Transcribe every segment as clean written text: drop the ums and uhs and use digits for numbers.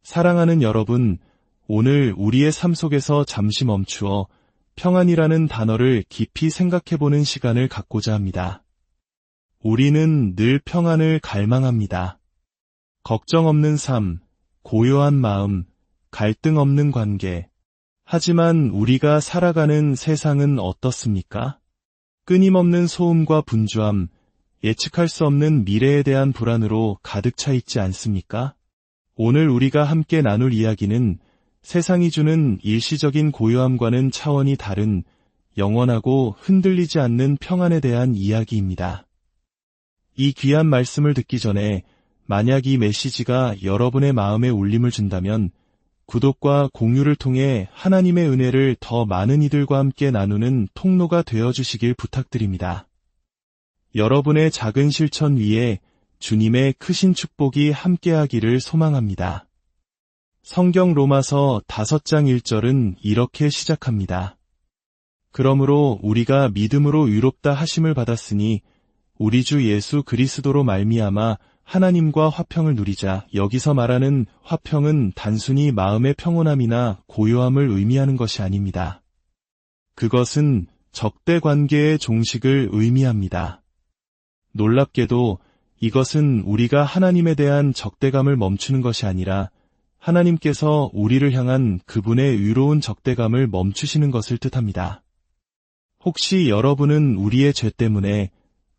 사랑하는 여러분, 오늘 우리의 삶 속에서 잠시 멈추어 평안이라는 단어를 깊이 생각해보는 시간을 갖고자 합니다. 우리는 늘 평안을 갈망합니다. 걱정 없는 삶, 고요한 마음, 갈등 없는 관계. 하지만 우리가 살아가는 세상은 어떻습니까? 끊임없는 소음과 분주함, 예측할 수 없는 미래에 대한 불안으로 가득 차 있지 않습니까? 오늘 우리가 함께 나눌 이야기는 세상이 주는 일시적인 고요함과는 차원이 다른 영원하고 흔들리지 않는 평안에 대한 이야기입니다. 이 귀한 말씀을 듣기 전에 만약 이 메시지가 여러분의 마음에 울림을 준다면 구독과 공유를 통해 하나님의 은혜를 더 많은 이들과 함께 나누는 통로가 되어주시길 부탁드립니다. 여러분의 작은 실천 위에 주님의 크신 축복이 함께하기를 소망합니다. 성경 로마서 5장 1절은 이렇게 시작합니다. 그러므로 우리가 믿음으로 의롭다 하심을 받았으니 우리 주 예수 그리스도로 말미암아 하나님과 화평을 누리자. 여기서 말하는 화평은 단순히 마음의 평온함이나 고요함을 의미하는 것이 아닙니다. 그것은 적대 관계의 종식을 의미합니다. 놀랍게도 이것은 우리가 하나님에 대한 적대감을 멈추는 것이 아니라 하나님께서 우리를 향한 그분의 의로운 적대감을 멈추시는 것을 뜻합니다. 혹시 여러분은 우리의 죄 때문에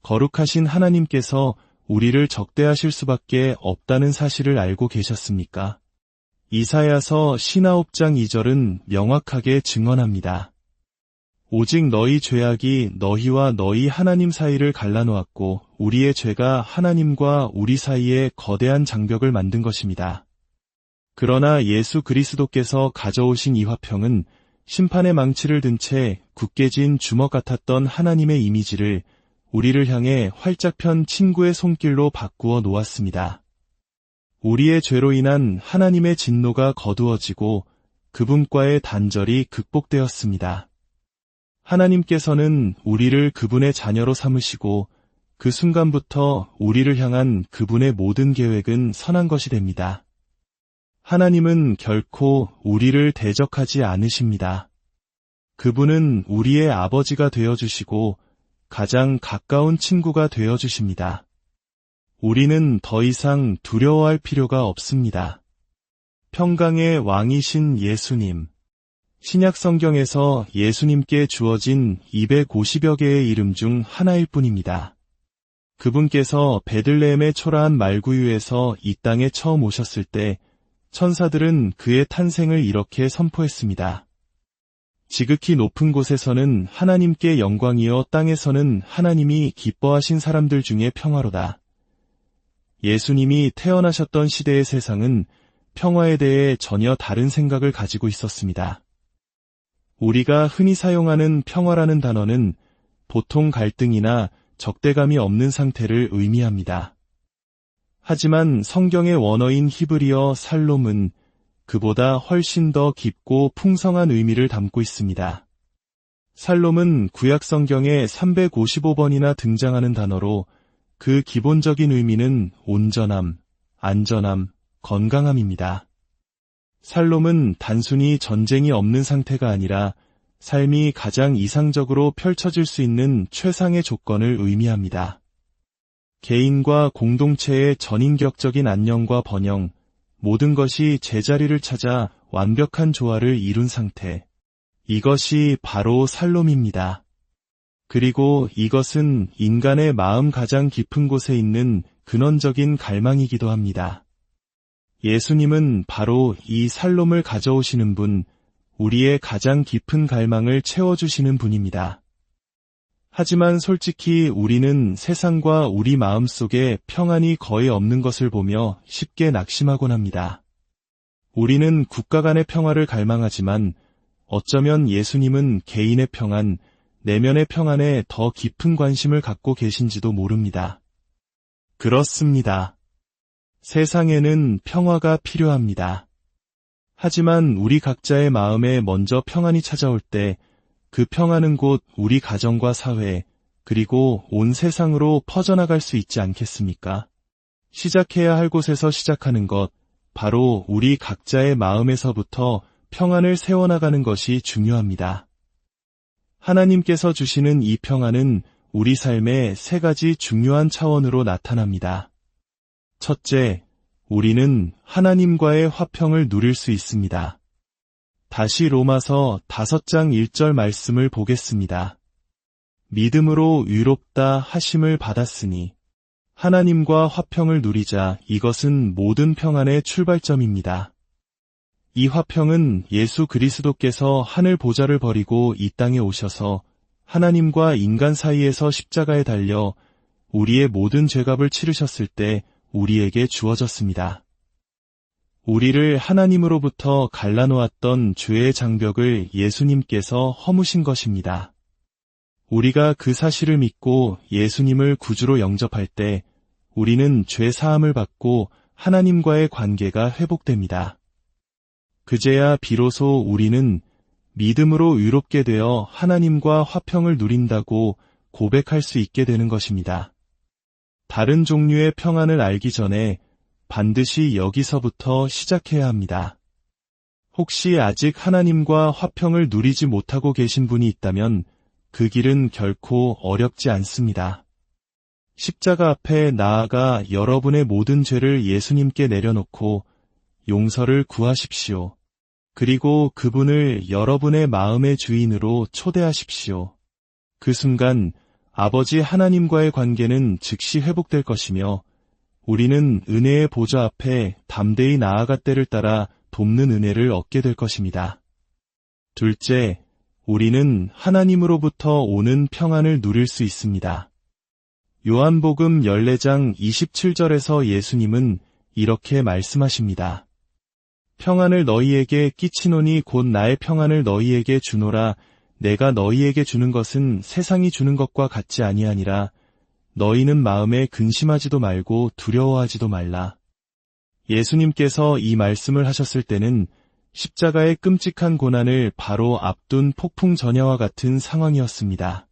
거룩하신 하나님께서 우리를 적대하실 수밖에 없다는 사실을 알고 계셨습니까? 이사야서 59장 2절은 명확하게 증언합니다. 오직 너희 죄악이 너희와 너희 하나님 사이를 갈라놓았고 우리의 죄가 하나님과 우리 사이에 거대한 장벽을 만든 것입니다. 그러나 예수 그리스도께서 가져오신 이 화평은 심판의 망치를 든 채 굳게 진 주먹 같았던 하나님의 이미지를 우리를 향해 활짝 편 친구의 손길로 바꾸어 놓았습니다. 우리의 죄로 인한 하나님의 진노가 거두어지고 그분과의 단절이 극복되었습니다. 하나님께서는 우리를 그분의 자녀로 삼으시고 그 순간부터 우리를 향한 그분의 모든 계획은 선한 것이 됩니다. 하나님은 결코 우리를 대적하지 않으십니다. 그분은 우리의 아버지가 되어주시고 가장 가까운 친구가 되어주십니다. 우리는 더 이상 두려워할 필요가 없습니다. 평강의 왕이신 예수님. 신약 성경에서 예수님께 주어진 250여 개의 이름 중 하나일 뿐입니다. 그분께서 베들레헴의 초라한 말구유에서 이 땅에 처음 오셨을 때 천사들은 그의 탄생을 이렇게 선포했습니다. 지극히 높은 곳에서는 하나님께 영광이여 땅에서는 하나님이 기뻐하신 사람들 중에 평화로다. 예수님이 태어나셨던 시대의 세상은 평화에 대해 전혀 다른 생각을 가지고 있었습니다. 우리가 흔히 사용하는 평화라는 단어는 보통 갈등이나 적대감이 없는 상태를 의미합니다. 하지만 성경의 원어인 히브리어 살롬은 그보다 훨씬 더 깊고 풍성한 의미를 담고 있습니다. 살롬은 구약 성경에 355번이나 등장하는 단어로 그 기본적인 의미는 온전함, 안전함, 건강함입니다. 살롬은 단순히 전쟁이 없는 상태가 아니라 삶이 가장 이상적으로 펼쳐질 수 있는 최상의 조건을 의미합니다. 개인과 공동체의 전인격적인 안녕과 번영, 모든 것이 제자리를 찾아 완벽한 조화를 이룬 상태. 이것이 바로 살롬입니다. 그리고 이것은 인간의 마음 가장 깊은 곳에 있는 근원적인 갈망이기도 합니다. 예수님은 바로 이 살롬을 가져오시는 분, 우리의 가장 깊은 갈망을 채워주시는 분입니다. 하지만 솔직히 우리는 세상과 우리 마음 속에 평안이 거의 없는 것을 보며 쉽게 낙심하곤 합니다. 우리는 국가 간의 평화를 갈망하지만 어쩌면 예수님은 개인의 평안, 내면의 평안에 더 깊은 관심을 갖고 계신지도 모릅니다. 그렇습니다. 세상에는 평화가 필요합니다. 하지만 우리 각자의 마음에 먼저 평안이 찾아올 때 그 평안은 곧 우리 가정과 사회, 그리고 온 세상으로 퍼져나갈 수 있지 않겠습니까? 시작해야 할 곳에서 시작하는 것, 바로 우리 각자의 마음에서부터 평안을 세워나가는 것이 중요합니다. 하나님께서 주시는 이 평안은 우리 삶의 세 가지 중요한 차원으로 나타납니다. 첫째, 우리는 하나님과의 화평을 누릴 수 있습니다. 다시 로마서 5장 1절 말씀을 보겠습니다. 믿음으로 의롭다 하심을 받았으니 하나님과 화평을 누리자. 이것은 모든 평안의 출발점입니다. 이 화평은 예수 그리스도께서 하늘 보좌를 버리고 이 땅에 오셔서 하나님과 인간 사이에서 십자가에 달려 우리의 모든 죄값을 치르셨을 때 우리에게 주어졌습니다. 우리를 하나님으로부터 갈라놓았던 죄의 장벽을 예수님께서 허무신 것입니다. 우리가 그 사실을 믿고 예수님을 구주로 영접할 때 우리는 죄 사함을 받고 하나님과의 관계가 회복됩니다. 그제야 비로소 우리는 믿음으로 의롭게 되어 하나님과 화평을 누린다고 고백할 수 있게 되는 것입니다. 다른 종류의 평안을 알기 전에 반드시 여기서부터 시작해야 합니다. 혹시 아직 하나님과 화평을 누리지 못하고 계신 분이 있다면 그 길은 결코 어렵지 않습니다. 십자가 앞에 나아가 여러분의 모든 죄를 예수님께 내려놓고 용서를 구하십시오. 그리고 그분을 여러분의 마음의 주인으로 초대하십시오. 그 순간 아버지 하나님과의 관계는 즉시 회복될 것이며 우리는 은혜의 보좌 앞에 담대히 나아가 때를 따라 돕는 은혜를 얻게 될 것입니다. 둘째, 우리는 하나님으로부터 오는 평안을 누릴 수 있습니다. 요한복음 14장 27절에서 예수님은 이렇게 말씀하십니다. 평안을 너희에게 끼치노니 곧 나의 평안을 너희에게 주노라. 내가 너희에게 주는 것은 세상이 주는 것과 같지 아니하니라. 너희는 마음에 근심하지도 말고 두려워하지도 말라. 예수님께서 이 말씀을 하셨을 때는 십자가의 끔찍한 고난을 바로 앞둔 폭풍 전야와 같은 상황이었습니다.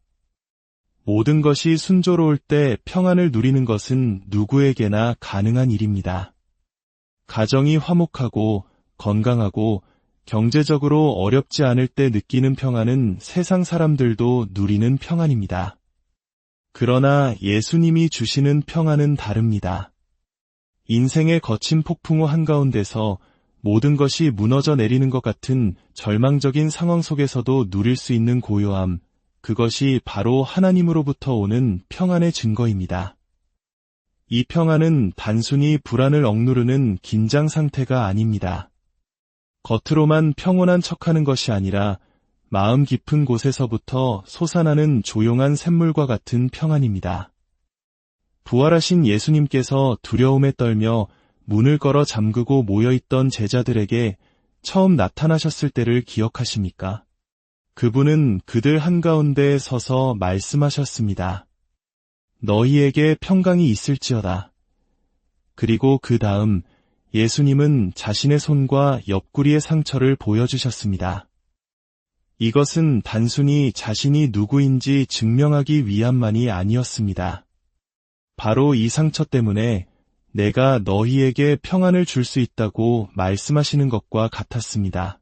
모든 것이 순조로울 때 평안을 누리는 것은 누구에게나 가능한 일입니다. 가정이 화목하고 건강하고 경제적으로 어렵지 않을 때 느끼는 평안은 세상 사람들도 누리는 평안입니다. 그러나 예수님이 주시는 평안은 다릅니다. 인생의 거친 폭풍우 한가운데서 모든 것이 무너져 내리는 것 같은 절망적인 상황 속에서도 누릴 수 있는 고요함, 그것이 바로 하나님으로부터 오는 평안의 증거입니다. 이 평안은 단순히 불안을 억누르는 긴장 상태가 아닙니다. 겉으로만 평온한 척하는 것이 아니라 마음 깊은 곳에서부터 솟아나는 조용한 샘물과 같은 평안입니다. 부활하신 예수님께서 두려움에 떨며 문을 걸어 잠그고 모여있던 제자들에게 처음 나타나셨을 때를 기억하십니까? 그분은 그들 한가운데 서서 말씀하셨습니다. 너희에게 평강이 있을지어다. 그리고 그 다음 예수님은 자신의 손과 옆구리의 상처를 보여주셨습니다. 이것은 단순히 자신이 누구인지 증명하기 위함만이 아니었습니다. 바로 이 상처 때문에 내가 너희에게 평안을 줄 수 있다고 말씀하시는 것과 같았습니다.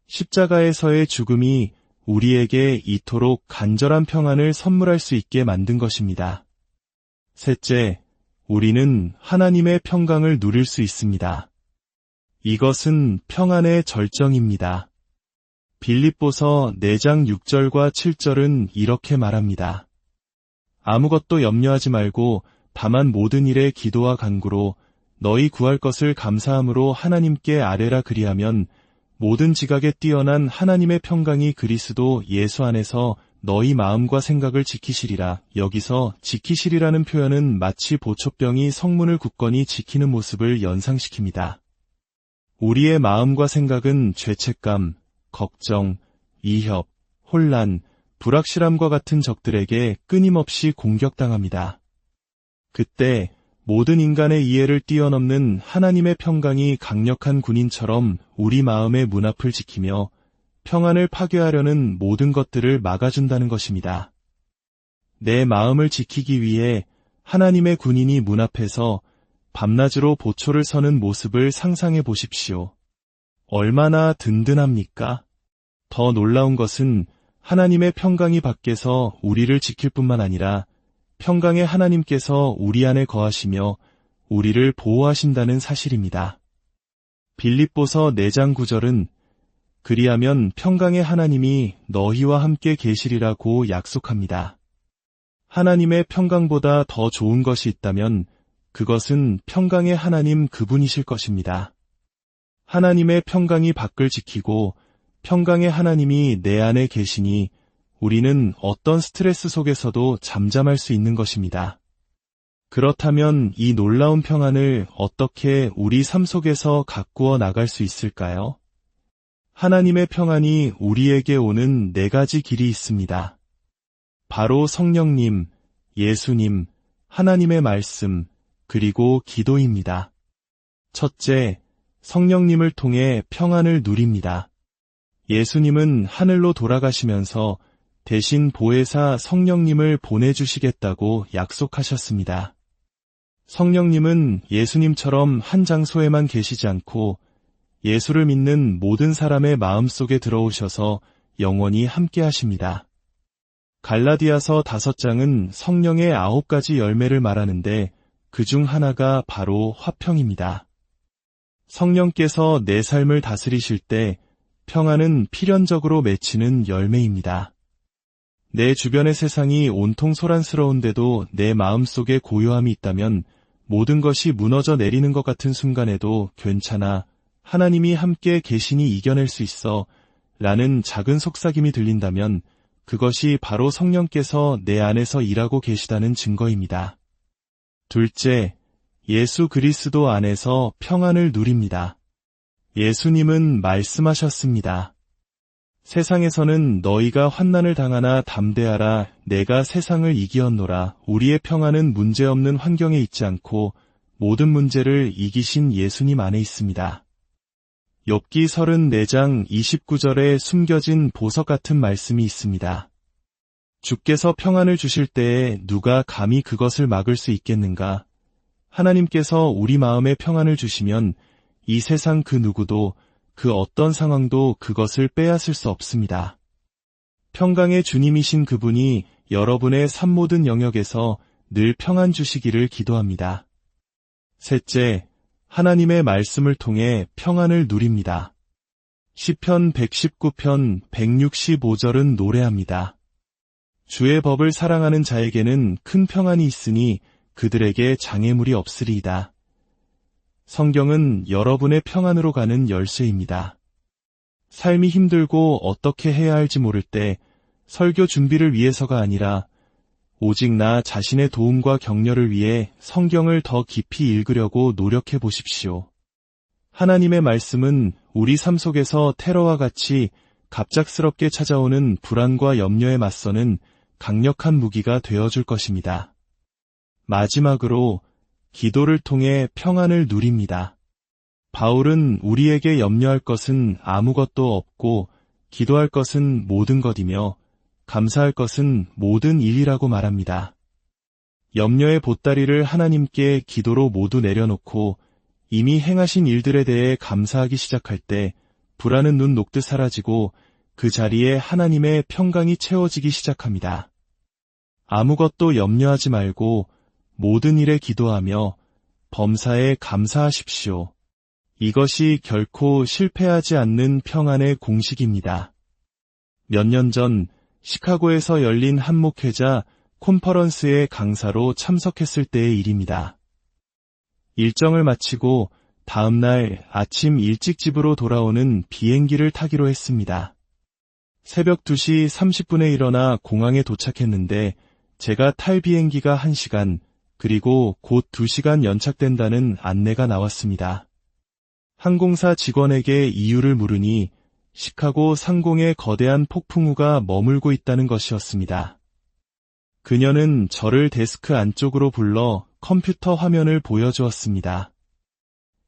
십자가에서의 죽음이 우리에게 이토록 간절한 평안을 선물할 수 있게 만든 것입니다. 셋째, 우리는 하나님의 평강을 누릴 수 있습니다. 이것은 평안의 절정입니다. 빌립보서 4장 6절과 7절은 이렇게 말합니다. 아무것도 염려하지 말고 다만 모든 일에 기도와 간구로 너희 구할 것을 감사함으로 하나님께 아뢰라. 그리하면 모든 지각에 뛰어난 하나님의 평강이 그리스도 예수 안에서 너희 마음과 생각을 지키시리라. 여기서 지키시리라는 표현은 마치 보초병이 성문을 굳건히 지키는 모습을 연상시킵니다. 우리의 마음과 생각은 죄책감, 걱정, 이협, 혼란, 불확실함과 같은 적들에게 끊임없이 공격당합니다. 그때 모든 인간의 이해를 뛰어넘는 하나님의 평강이 강력한 군인처럼 우리 마음의 문 앞을 지키며 평안을 파괴하려는 모든 것들을 막아준다는 것입니다. 내 마음을 지키기 위해 하나님의 군인이 문 앞에서 밤낮으로 보초를 서는 모습을 상상해 보십시오. 얼마나 든든합니까? 더 놀라운 것은 하나님의 평강이 밖에서 우리를 지킬 뿐만 아니라 평강의 하나님께서 우리 안에 거하시며 우리를 보호하신다는 사실입니다. 빌립보서 4장 9절은 그리하면 평강의 하나님이 너희와 함께 계시리라고 약속합니다. 하나님의 평강보다 더 좋은 것이 있다면 그것은 평강의 하나님 그분이실 것입니다. 하나님의 평강이 밖을 지키고 평강의 하나님이 내 안에 계시니 우리는 어떤 스트레스 속에서도 잠잠할 수 있는 것입니다. 그렇다면 이 놀라운 평안을 어떻게 우리 삶 속에서 가꾸어 나갈 수 있을까요? 하나님의 평안이 우리에게 오는 4가지 길이 있습니다. 바로 성령님, 예수님, 하나님의 말씀, 그리고 기도입니다. 첫째, 성령님을 통해 평안을 누립니다. 예수님은 하늘로 돌아가시면서 대신 보혜사 성령님을 보내주시겠다고 약속하셨습니다. 성령님은 예수님처럼 한 장소에만 계시지 않고 예수를 믿는 모든 사람의 마음속에 들어오셔서 영원히 함께 하십니다. 갈라디아서 5장은 성령의 9가지 열매를 말하는데 그중 하나가 바로 화평입니다. 성령께서 내 삶을 다스리실 때 평안은 필연적으로 맺히는 열매입니다. 내 주변의 세상이 온통 소란스러운데도 내 마음속에 고요함이 있다면 모든 것이 무너져 내리는 것 같은 순간에도 괜찮아, 하나님이 함께 계시니 이겨낼 수 있어 라는 작은 속삭임이 들린다면 그것이 바로 성령께서 내 안에서 일하고 계시다는 증거입니다. 둘째, 예수 그리스도 안에서 평안을 누립니다. 예수님은 말씀하셨습니다. 세상에서는 너희가 환난을 당하나 담대하라, 내가 세상을 이기었노라. 우리의 평안은 문제없는 환경에 있지 않고 모든 문제를 이기신 예수님 안에 있습니다. 욥기 34장 29절에 숨겨진 보석 같은 말씀이 있습니다. 주께서 평안을 주실 때에 누가 감히 그것을 막을 수 있겠는가? 하나님께서 우리 마음에 평안을 주시면 이 세상 그 누구도 그 어떤 상황도 그것을 빼앗을 수 없습니다. 평강의 주님이신 그분이 여러분의 삶 모든 영역에서 늘 평안 주시기를 기도합니다. 셋째, 하나님의 말씀을 통해 평안을 누립니다. 시편 119편 165절은 노래합니다. 주의 법을 사랑하는 자에게는 큰 평안이 있으니 그들에게 장애물이 없으리이다. 성경은 여러분의 평안으로 가는 열쇠입니다. 삶이 힘들고 어떻게 해야 할지 모를 때 설교 준비를 위해서가 아니라 오직 나 자신의 도움과 격려를 위해 성경을 더 깊이 읽으려고 노력해 보십시오. 하나님의 말씀은 우리 삶 속에서 테러와 같이 갑작스럽게 찾아오는 불안과 염려에 맞서는 강력한 무기가 되어줄 것입니다. 마지막으로 기도를 통해 평안을 누립니다. 바울은 우리에게 염려할 것은 아무것도 없고 기도할 것은 모든 것이며 감사할 것은 모든 일이라고 말합니다. 염려의 보따리를 하나님께 기도로 모두 내려놓고 이미 행하신 일들에 대해 감사하기 시작할 때 불안은 눈 녹듯 사라지고 그 자리에 하나님의 평강이 채워지기 시작합니다. 아무것도 염려하지 말고 모든 일에 기도하며 범사에 감사하십시오. 이것이 결코 실패하지 않는 평안의 공식입니다. 몇 년 전 시카고에서 열린 한 목회자 콘퍼런스의 강사로 참석했을 때의 일입니다. 일정을 마치고 다음 날 아침 일찍 집으로 돌아오는 비행기를 타기로 했습니다. 새벽 2시 30분에 일어나 공항에 도착했는데 제가 탈 비행기가 1시간, 그리고 곧 2시간 연착된다는 안내가 나왔습니다. 항공사 직원에게 이유를 물으니 시카고 상공에 거대한 폭풍우가 머물고 있다는 것이었습니다. 그녀는 저를 데스크 안쪽으로 불러 컴퓨터 화면을 보여주었습니다.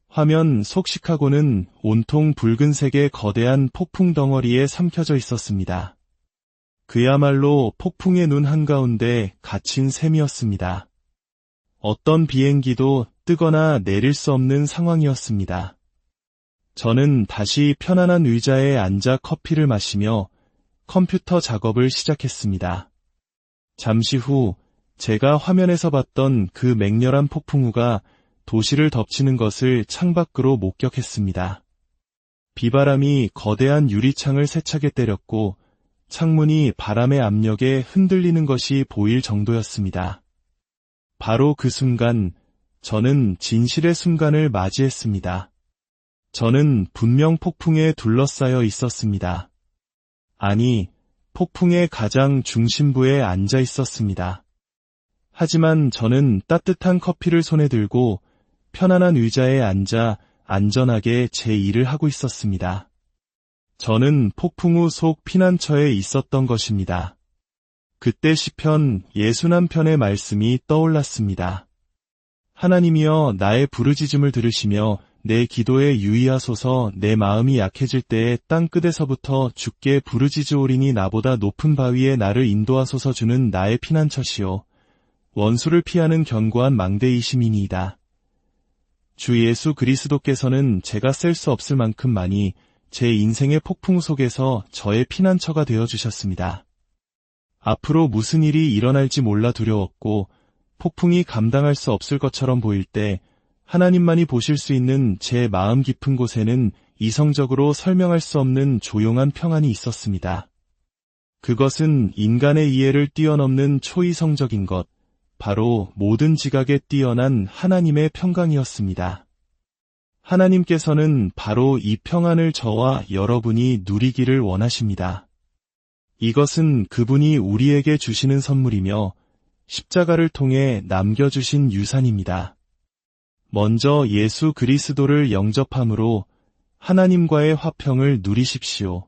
화면 속 시카고는 온통 붉은색의 거대한 폭풍 덩어리에 삼켜져 있었습니다. 그야말로 폭풍의 눈 한가운데 갇힌 셈이었습니다. 어떤 비행기도 뜨거나 내릴 수 없는 상황이었습니다. 저는 다시 편안한 의자에 앉아 커피를 마시며 컴퓨터 작업을 시작했습니다. 잠시 후 제가 화면에서 봤던 그 맹렬한 폭풍우가 도시를 덮치는 것을 창밖으로 목격했습니다. 비바람이 거대한 유리창을 세차게 때렸고 창문이 바람의 압력에 흔들리는 것이 보일 정도였습니다. 바로 그 순간 저는 진실의 순간을 맞이했습니다. 저는 분명 폭풍에 둘러싸여 있었습니다. 아니, 폭풍의 가장 중심부에 앉아 있었습니다. 하지만 저는 따뜻한 커피를 손에 들고 편안한 의자에 앉아 안전하게 제 일을 하고 있었습니다. 저는 폭풍우 속 피난처에 있었던 것입니다. 그때 시편 61편의 말씀이 떠올랐습니다. 하나님이여 나의 부르짖음을 들으시며 내 기도에 유의하소서. 내 마음이 약해질 때에 땅끝에서부터 주께 부르짖으오리니 나보다 높은 바위에 나를 인도하소서. 주는 나의 피난처시요 원수를 피하는 견고한 망대이심이니이다. 주 예수 그리스도께서는 제가 셀 수 없을 만큼 많이 제 인생의 폭풍 속에서 저의 피난처가 되어주셨습니다. 앞으로 무슨 일이 일어날지 몰라 두려웠고 폭풍이 감당할 수 없을 것처럼 보일 때 하나님만이 보실 수 있는 제 마음 깊은 곳에는 이성적으로 설명할 수 없는 조용한 평안이 있었습니다. 그것은 인간의 이해를 뛰어넘는 초이성적인 것, 바로 모든 지각에 뛰어난 하나님의 평강이었습니다. 하나님께서는 바로 이 평안을 저와 여러분이 누리기를 원하십니다. 이것은 그분이 우리에게 주시는 선물이며 십자가를 통해 남겨주신 유산입니다. 먼저 예수 그리스도를 영접함으로 하나님과의 화평을 누리십시오.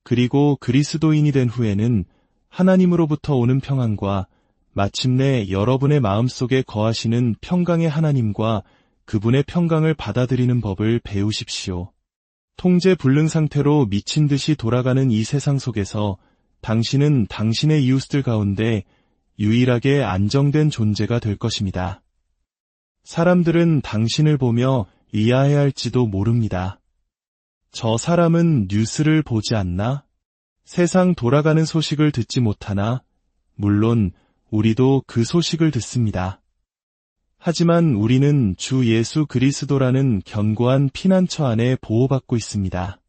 그리고 그리스도인이 된 후에는 하나님으로부터 오는 평안과 마침내 여러분의 마음속에 거하시는 평강의 하나님과 그분의 평강을 받아들이는 법을 배우십시오. 통제불능 상태로 미친 듯이 돌아가는 이 세상 속에서 당신은 당신의 이웃들 가운데 유일하게 안정된 존재가 될 것입니다. 사람들은 당신을 보며 의아해할지도 모릅니다. 저 사람은 뉴스를 보지 않나? 세상 돌아가는 소식을 듣지 못하나? 물론 우리도 그 소식을 듣습니다. 하지만 우리는 주 예수 그리스도라는 견고한 피난처 안에 보호받고 있습니다.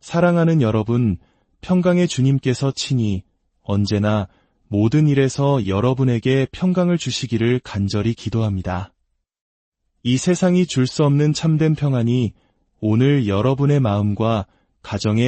사랑하는 여러분, 평강의 주님께서 친히 언제나 모든 일에서 여러분에게 평강을 주시기를 간절히 기도합니다. 이 세상이 줄 수 없는 참된 평안이 오늘 여러분의 마음과 가정에